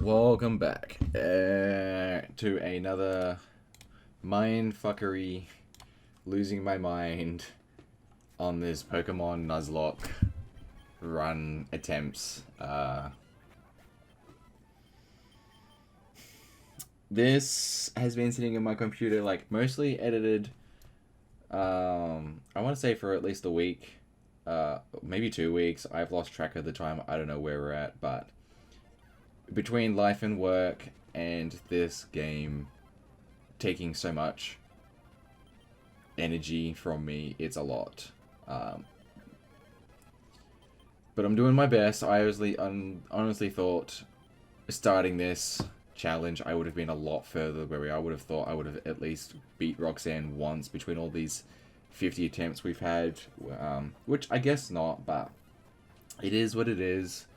Welcome back to another mindfuckery, losing my mind on this Pokemon Nuzlocke run attempts. This has been sitting in my computer, like, mostly edited, I want to say for at least a week, maybe 2 weeks. I've lost track of the time. I don't know where we're at, but between life and work and this game taking so much energy from me, it's a lot. But I'm doing my best. I honestly thought starting this challenge, I would have been a lot further where I would have thought I would have at least beat Roxanne once between all these 50 attempts we've had, which I guess not, but it is what it is.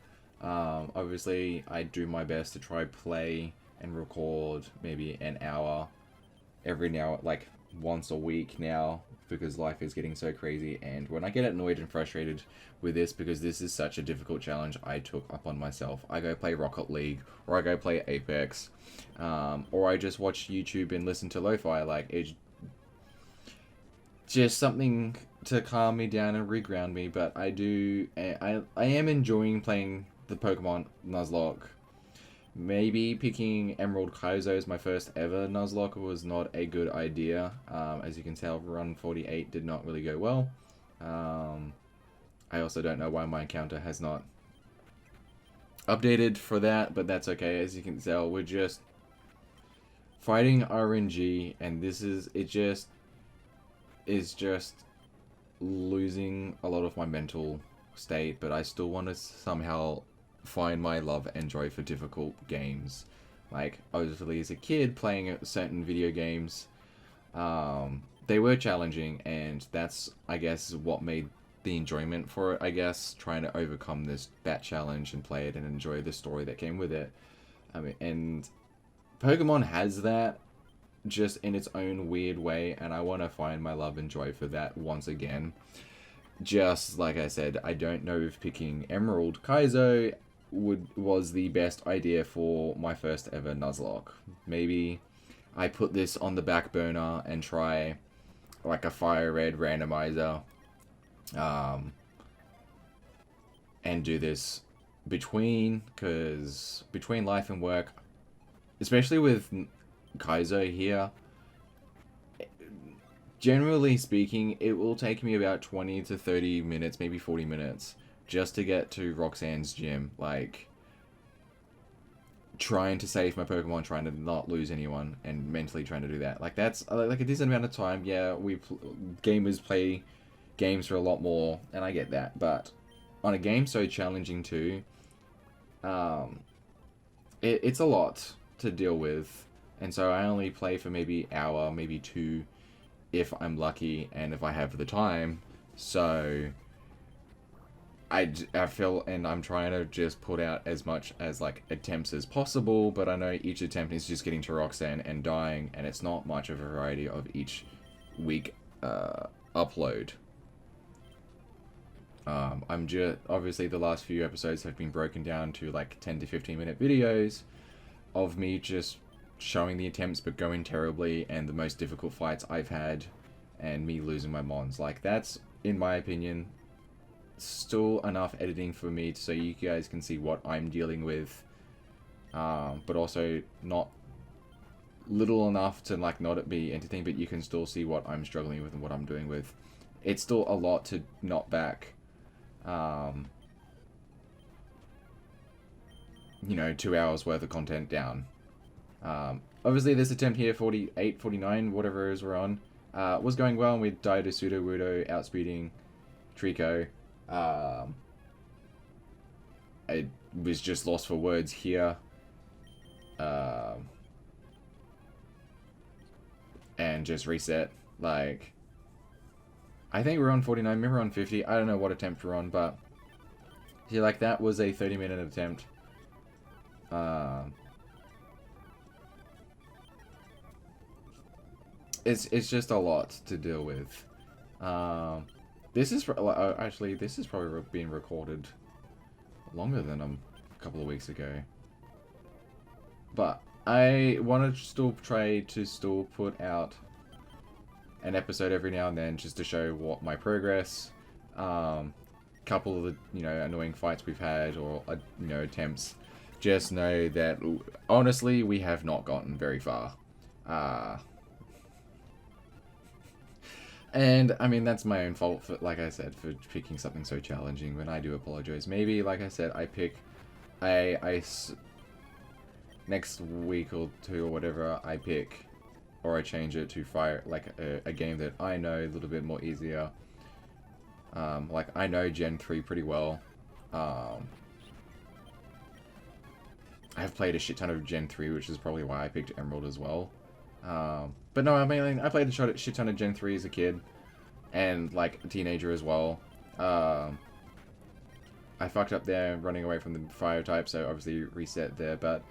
Obviously, I do my best to try play and record maybe an hour every now, like once a week now, because life is getting so crazy. And when I get annoyed and frustrated with this, because this is such a difficult challenge I took up on myself, I go play Rocket League, or I go play Apex, or I just watch YouTube and listen to lo-fi. Like, it's just something to calm me down and reground me. But I am enjoying playing the Pokemon Nuzlocke. Maybe picking Emerald Kaizo as my first ever Nuzlocke was not a good idea. As you can tell, run 48 did not really go well. I also don't know why my encounter has not updated for that, but that's okay. As you can tell, we're just fighting RNG, and this is just losing a lot of my mental state, but I still want to somehow find my love and joy for difficult games. Like, obviously as a kid playing certain video games, they were challenging, and that's, I guess, what made the enjoyment for it, I guess, trying to overcome that challenge and play it and enjoy the story that came with it. I mean, and Pokemon has that, just in its own weird way, and I want to find my love and joy for that once again. Just like I said, I don't know if picking Emerald Kaizo was the best idea for my first ever Nuzlocke. Maybe I put this on the back burner and try like a Fire Red randomizer, and do this because between life and work, especially with Kaizo here, generally speaking, it will take me about 20 to 30 minutes, maybe 40 minutes, just to get to Roxanne's gym. Like, trying to save my Pokemon, trying to not lose anyone, and mentally trying to do that. Like, that's like a decent amount of time. Yeah, gamers play games for a lot more, and I get that. But on a game so challenging too, it's a lot to deal with. And so I only play for maybe hour, maybe two, if I'm lucky and if I have the time. So I feel, and I'm trying to just put out as much as like attempts as possible, but I know each attempt is just getting to Roxanne and dying, and it's not much of a variety of each week upload. I'm just, obviously the last few episodes have been broken down to like 10 to 15 minute videos of me just showing the attempts but going terribly, and the most difficult fights I've had, and me losing my mons. Like, that's, in my opinion, still enough editing for me so you guys can see what I'm dealing with, but also not little enough to like not be entertaining, but you can still see what I'm struggling with and what I'm doing with. It's still a lot to knock back, 2 hours worth of content down. Obviously this attempt here, 48, 49, whatever it is we're on, was going well, and we died to Sudowoodo, outspeeding Trico. I was just lost for words here. And just reset. Like, I think we're on 49, maybe we're on 50. I don't know what attempt we're on, but see, like, that was a 30-minute attempt. It's just a lot to deal with. This is actually, this is probably being recorded longer than a couple of weeks ago. But I want to still try to still put out an episode every now and then just to show what my progress, couple of the, you know, annoying fights we've had or, you know, attempts. Just know that, honestly, we have not gotten very far. And, I mean, that's my own fault, for, like I said, for picking something so challenging, but I do apologize. Maybe, like I said, next week or two or whatever, I pick, or I change it to fire, like, a game that I know a little bit more easier. Like, I know Gen 3 pretty well. I've played a shit ton of Gen 3, which is probably why I picked Emerald as well. But no, I mean, I played a shit ton of Gen 3 as a kid, and, like, a teenager as well. I fucked up there running away from the fire type, so obviously reset there, but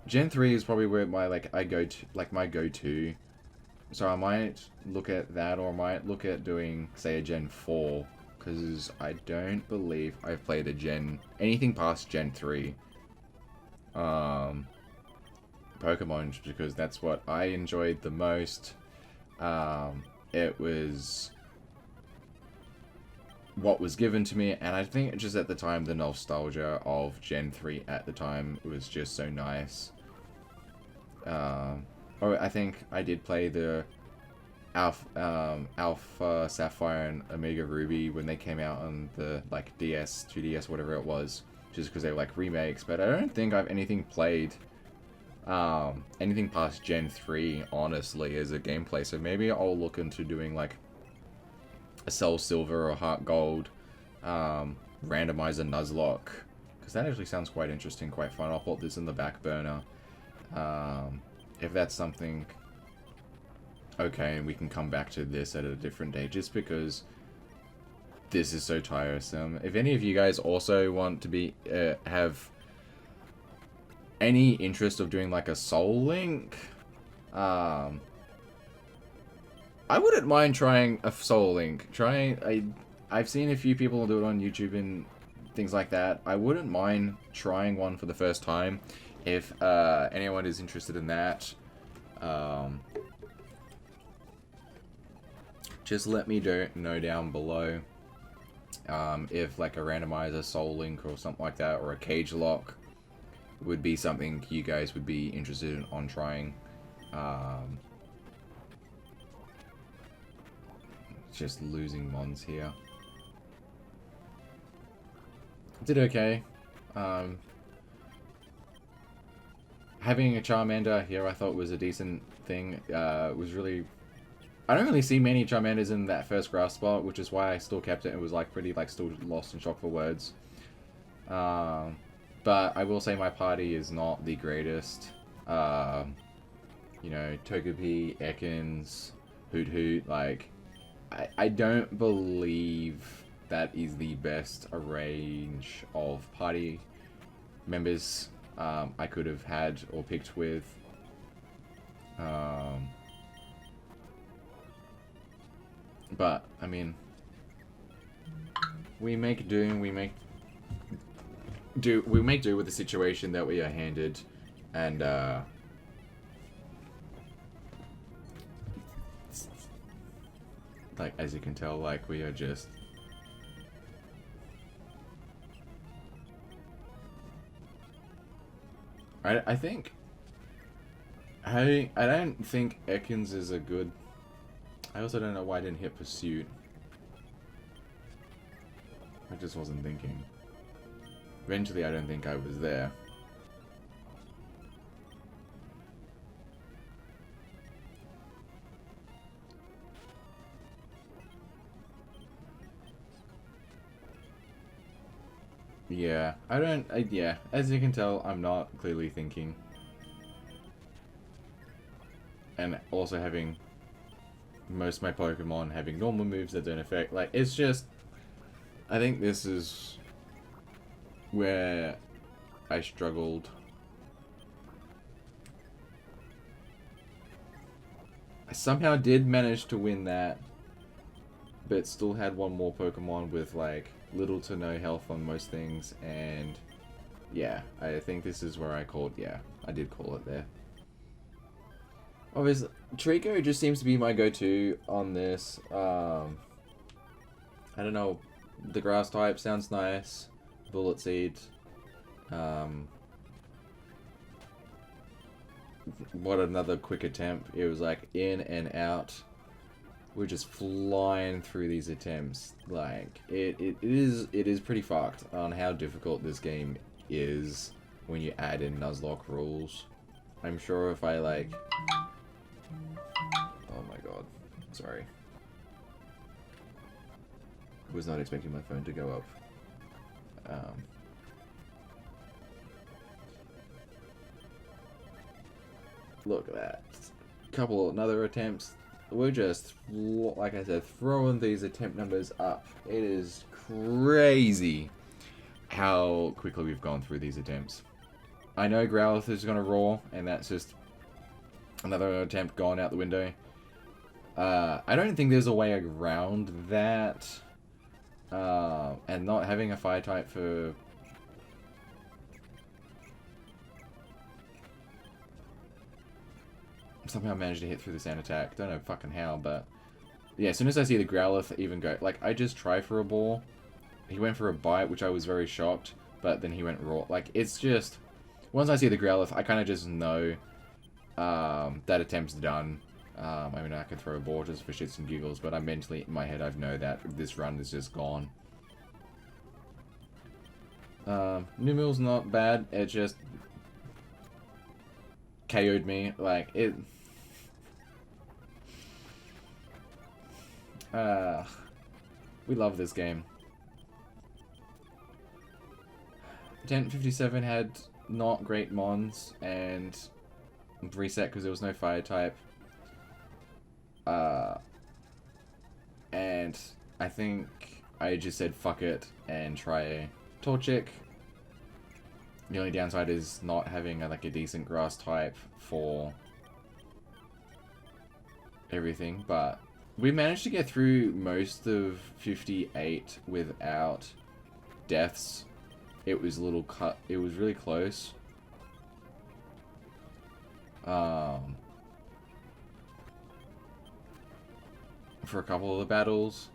Gen 3 is probably where my, my go-to. So I might look at that, or I might look at doing, say, a Gen 4, because I don't believe I've played anything past Gen 3. Pokemon, because that's what I enjoyed the most. It was what was given to me, and I think just at the time the nostalgia of Gen 3 at the time was just so nice. I think I did play the Alpha Sapphire and Omega Ruby when they came out on the DS, 2DS, whatever it was, just because they were like remakes, but I don't think I've played anything past Gen 3, honestly, as a gameplay. So maybe I'll look into doing like a Soul Silver or Heart Gold randomizer Nuzlocke, because that actually sounds quite interesting, quite fun. I'll put this in the back burner. If that's something okay, and we can come back to this at a different day, just because this is so tiresome. If any of you guys also want to be have any interest of doing like a Soul Link, I wouldn't mind trying a Soul Link. I've seen a few people do it on YouTube and things like that. I wouldn't mind trying one for the first time. If anyone is interested in that, just let me know down below. If like a randomizer Soul Link or something like that, or a cage lock would be something you guys would be interested in on trying. Just losing mons here. Did okay. Having a Charmander here I thought was a decent thing. Was really... I don't really see many Charmanders in that first grass spot, which is why I still kept it. It was like pretty still lost in shock for words. But I will say my party is not the greatest. You know, Togepi, Ekans, Hoot Hoot, I don't believe that is the best range of party members I could have had or picked with. But, I mean, we make do with the situation that we are handed, and as you can tell, we are just I think I don't think Ekans is a good... I also don't know why I didn't hit Pursuit. I just wasn't thinking. Eventually, I don't think I was there. Yeah, yeah, as you can tell, I'm not clearly thinking. And also having most of my Pokemon having normal moves that don't affect, it's just... I think this is where I struggled. I somehow did manage to win that, but still had one more Pokemon with, little to no health on most things, and Yeah, I think this is where I called. Yeah, I did call it there. Obviously, Trico just seems to be my go-to on this. I don't know. The grass type sounds nice. Bullet Seed. What another quick attempt. It was like in and out. We're just flying through these attempts. Like, it is pretty fucked on how difficult this game is when you add in Nuzlocke rules. I'm sure if I like... Oh my god. Sorry. Was not expecting my phone to go up. Look at that. Another attempts. We're just, like I said, throwing these attempt numbers up. It is crazy how quickly we've gone through these attempts. I know Growlithe is going to roar, and that's just another attempt gone out the window. I don't think there's a way around that. And not having a fire type for... Somehow managed to hit through the sand attack. Don't know fucking how, but... Yeah, as soon as I see the Growlithe even go... Like, I just try for a ball. He went for a bite, which I was very shocked. But then he went raw. Like, it's just... Once I see the Growlithe, I kind of just know... that attempt's done. I mean, I could throw a ball just for shits and giggles, but I mentally, in my head, I know that this run is just gone. New Mill's not bad. It just... KO'd me. Like, it... we love this game. 1057 had not great mons and reset because there was no fire type. And I think I just said fuck it and try Torchic. The only downside is not having like a decent grass type for everything, but we managed to get through most of 58 without deaths. It was a little cut. It was really close. For a couple of the battles.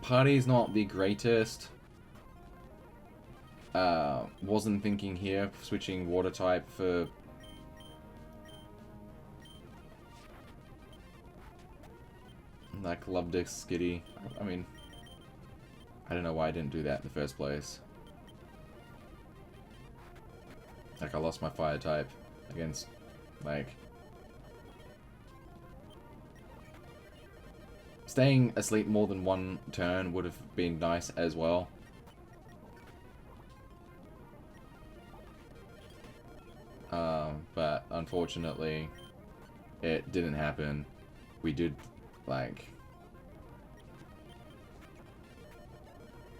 Party's not the greatest. Wasn't thinking here, switching water type for... Like, Lubdick Skitty. I mean, I don't know why I didn't do that in the first place. Like, I lost my fire type against, like... Staying asleep more than one turn would have been nice as well. But unfortunately, it didn't happen. We did, like...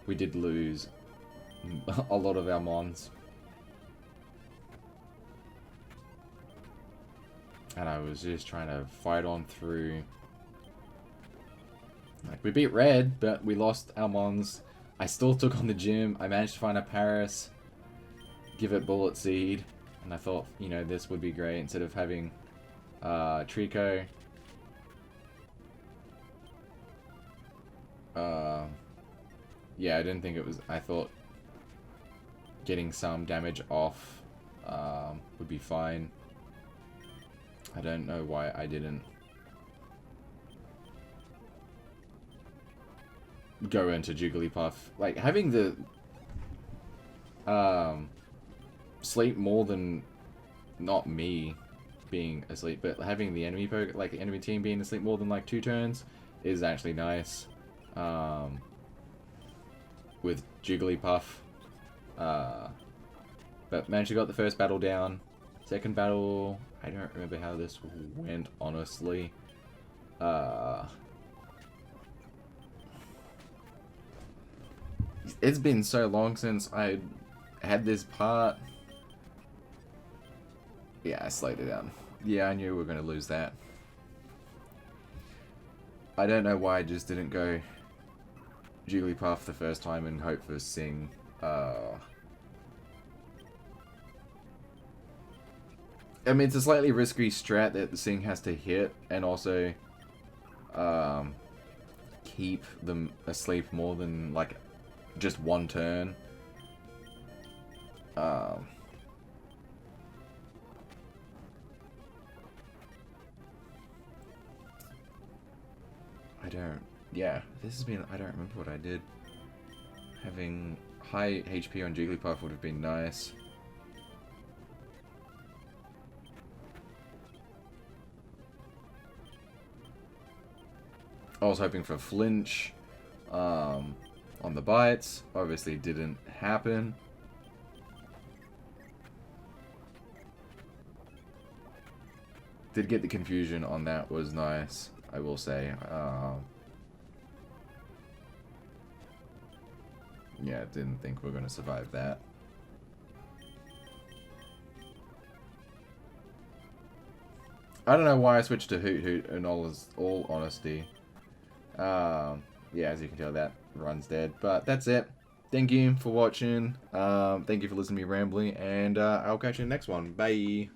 We did lose a lot of our mons. And I was just trying to fight on through. Like, we beat Red, but we lost our mons. I still took on the gym. I managed to find a Paris, give it Bullet Seed, and I thought, you know, this would be great instead of having Trico. Yeah, I didn't think it was... I thought getting some damage off would be fine. I don't know why I didn't go into Jigglypuff. Like, having the sleep more than not me being asleep, but having the enemy like the enemy team being asleep more than like 2 turns is actually nice. With Jigglypuff. But managed to got the first battle down. Second battle, I don't remember how this went, honestly. It's been so long since I had this part. Yeah, I slowed it down. Yeah, I knew we were going to lose that. I don't know why I just didn't go Jigglypuff the first time and hope for Sing. I mean, it's a slightly risky strat that the Sing has to hit, and also keep them asleep more than, like, just one turn. I don't... Yeah, this has been... I don't remember what I did. Having high HP on Jigglypuff would have been nice. I was hoping for flinch on the bites. Obviously didn't happen. Did get the confusion on that, was nice, I will say. Yeah, didn't think we were going to survive that. I don't know why I switched to Hoot Hoot in all honesty. Yeah, as you can tell, that run's dead. But that's it. Thank you for watching. Thank you for listening to me rambling. And I'll catch you in the next one. Bye.